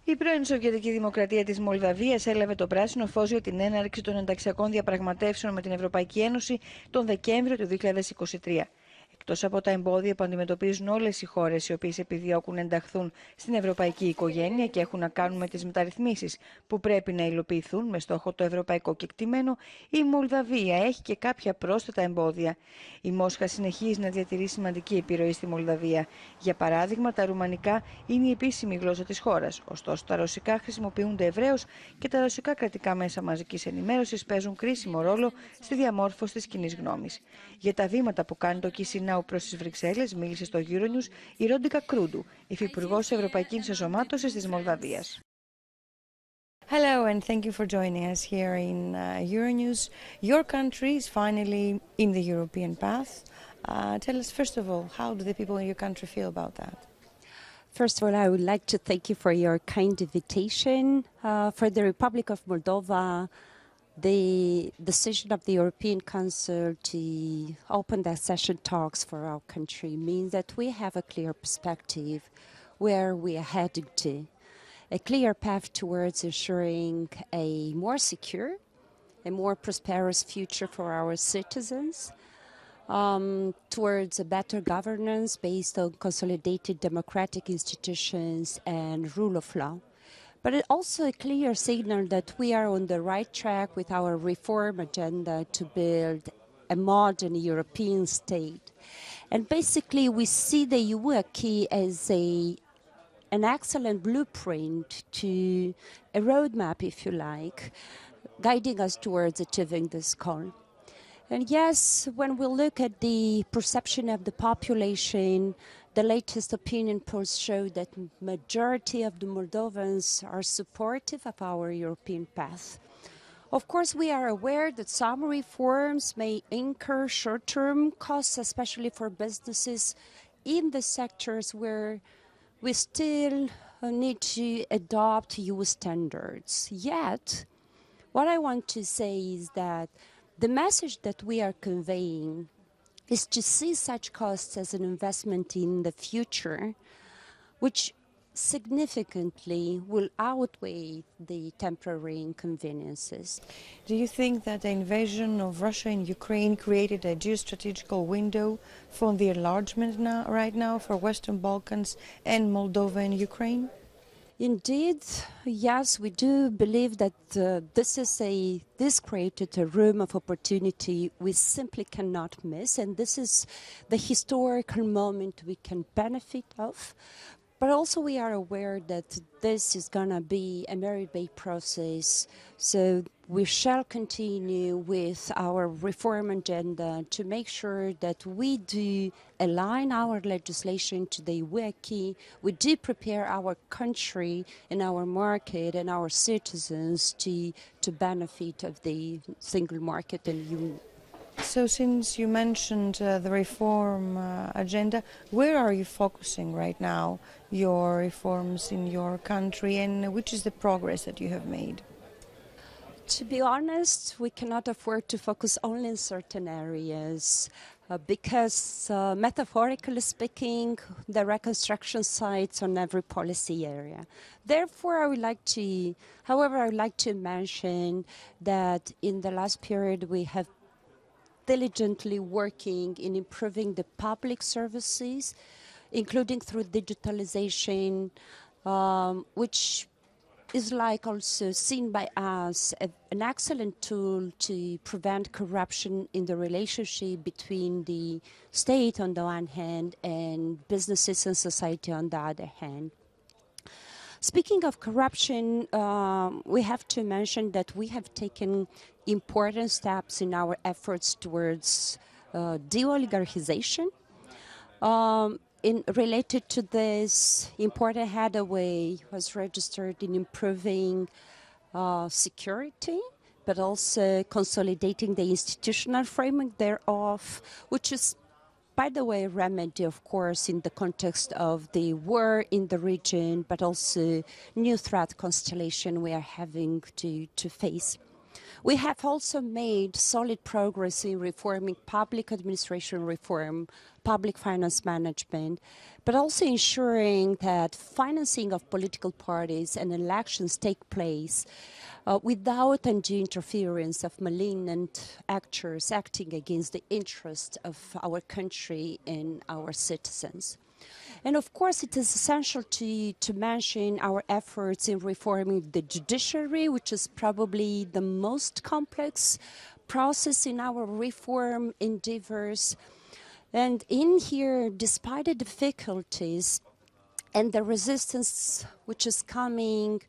Η πρώην σοβιετική δημοκρατία της Μολδαβίας έλαβε το πράσινο φως για την έναρξη των ενταξιακών διαπραγματεύσεων με την Ευρωπαϊκή Ένωση τον Δεκέμβριο του 2023. Εκτός από τα εμπόδια που αντιμετωπίζουν όλες οι χώρες οι οποίες επιδιώκουν να ενταχθούν στην ευρωπαϊκή οικογένεια και έχουν να κάνουν με τις μεταρρυθμίσεις που πρέπει να υλοποιηθούν με στόχο το ευρωπαϊκό κεκτημένο, η Μολδαβία έχει και κάποια πρόσθετα εμπόδια. Η Μόσχα συνεχίζει να διατηρεί σημαντική επιρροή στη Μολδαβία. Για παράδειγμα, τα ρουμανικά είναι η επίσημη γλώσσα της χώρας. Ωστόσο, τα ρωσικά χρησιμοποιούνται ευρέως και τα ρωσικά κρατικά μέσα μαζικής ενημέρωσης παίζουν κρίσιμο ρόλο στη διαμόρφωση της κοινής γνώμης. Για τα βήματα που κάνει το προς τις Βρυξέλλες μίλησε στο Euronews η Ρόντικα Κρούντου, υφυπουργός Ευρωπαϊκής Ενωσης της Μολδαβίας. Hello and thank you for joining us here in Euronews. Your country is finally in the European path. Tell us first of all, how do the people in your country feel about that? First of all, I would like to thank you for your kind invitation. For the Republic of Moldova, the decision of the European Council to open the accession talks for our country means that we have a clear perspective where we are heading to, a clear path towards ensuring a more secure, a more prosperous future for our citizens, towards a better governance based on consolidated democratic institutions and rule of law. But it's also a clear signal that we are on the right track with our reform agenda to build a modern European state. And basically we see the UAKI as an excellent blueprint to a roadmap, if you like, guiding us towards achieving this goal. And yes, when we look at the perception of the population, the latest opinion polls show that majority of the Moldovans are supportive of our European path. Of course, we are aware that some reforms may incur short-term costs, especially for businesses in the sectors where we still need to adopt EU standards. Yet, what I want to say is that the message that we are conveying is to see such costs as an investment in the future, which significantly will outweigh the temporary inconveniences. Do you think that the invasion of Russia in Ukraine created a geostrategical window for the enlargement right now for Western Balkans and Moldova and Ukraine? Indeed, yes, we do believe that this created a room of opportunity we simply cannot miss, and this is the historical moment we can benefit of. But also we are aware that this is going to be a merit-based process, so we shall continue with our reform agenda to make sure that we do align our legislation to the UAKI, we do prepare our country and our market and our citizens to benefit of the single market and union. So since you mentioned the reform agenda, where are you focusing right now, your reforms in your country, and which is the progress that you have made? To be honest, we cannot afford to focus only in certain areas because, metaphorically speaking, there are construction sites on every policy area. Therefore, I would like to mention that in the last period we have diligently working in improving the public services, including through digitalization, which is like also seen by us an excellent tool to prevent corruption in the relationship between the state on the one hand and businesses and society on the other hand. Speaking of corruption, we have to mention that we have taken important steps in our efforts towards de-oligarchization. Related to this, important headway was registered in improving security, but also consolidating the institutional framework thereof, which is, by the way, a remedy, of course, in the context of the war in the region, but also new threat constellation we are having to face. We have also made solid progress in reforming public administration reform, public finance management, but also ensuring that financing of political parties and elections take place without undue interference of malignant actors acting against the interests of our country and our citizens. And of course, it is essential to mention our efforts in reforming the judiciary, which is probably the most complex process in our reform endeavors. And in here, despite the difficulties and the resistance which is coming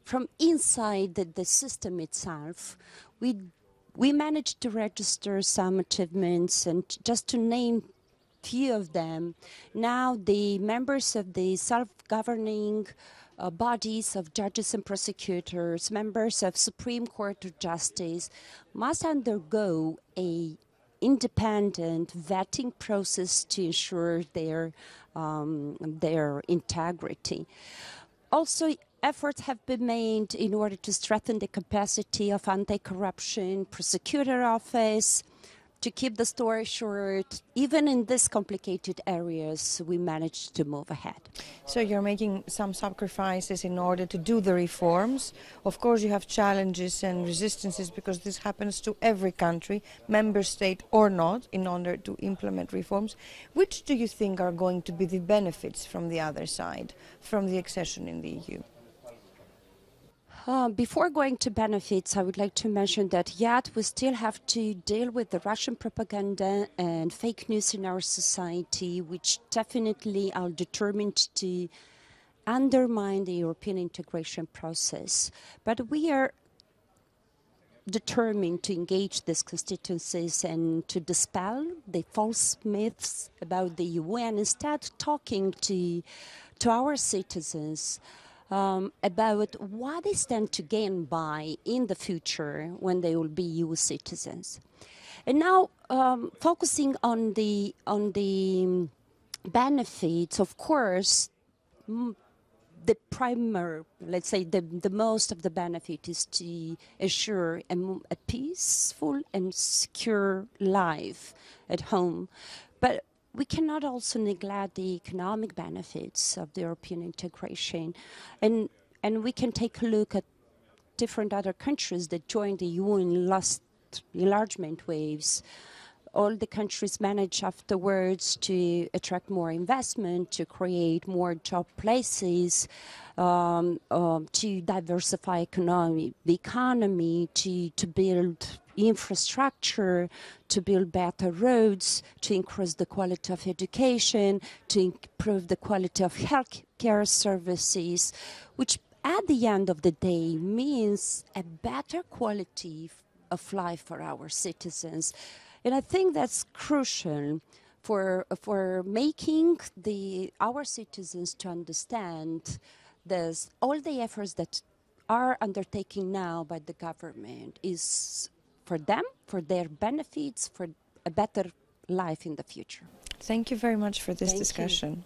from inside the system itself, we managed to register some achievements, and just to name few of them, now the members of the self-governing bodies of judges and prosecutors, members of Supreme Court of Justice, must undergo a independent vetting process to ensure their integrity. Also, efforts have been made in order to strengthen the capacity of anti-corruption prosecutor office. To keep the story short, even in these complicated areas, we managed to move ahead. So you're making some sacrifices in order to do the reforms. Of course, you have challenges and resistances because this happens to every country, member state or not, in order to implement reforms. Which do you think are going to be the benefits from the other side, from the accession in the EU? Before going to benefits, I would like to mention that yet we still have to deal with the Russian propaganda and fake news in our society, which definitely are determined to undermine the European integration process. But we are determined to engage these constituencies and to dispel the false myths about the EU, and instead talking to our citizens about what they stand to gain by in the future when they will be EU citizens. And now, focusing on the benefits, of course, the primary, let's say, the most of the benefit is to ensure a peaceful and secure life at home. But we cannot also neglect the economic benefits of the European integration. And we can take a look at different other countries that joined the EU in last enlargement waves. All the countries managed afterwards to attract more investment, to create more job places, to diversify the economy, to build infrastructure, to build better roads, to increase the quality of education, to improve the quality of healthcare services, which at the end of the day means a better quality of life for our citizens. And I think that's crucial for making our citizens to understand this. All the efforts that are undertaken now by the government is for them, for their benefits, for a better life in the future. Thank you very much for this discussion.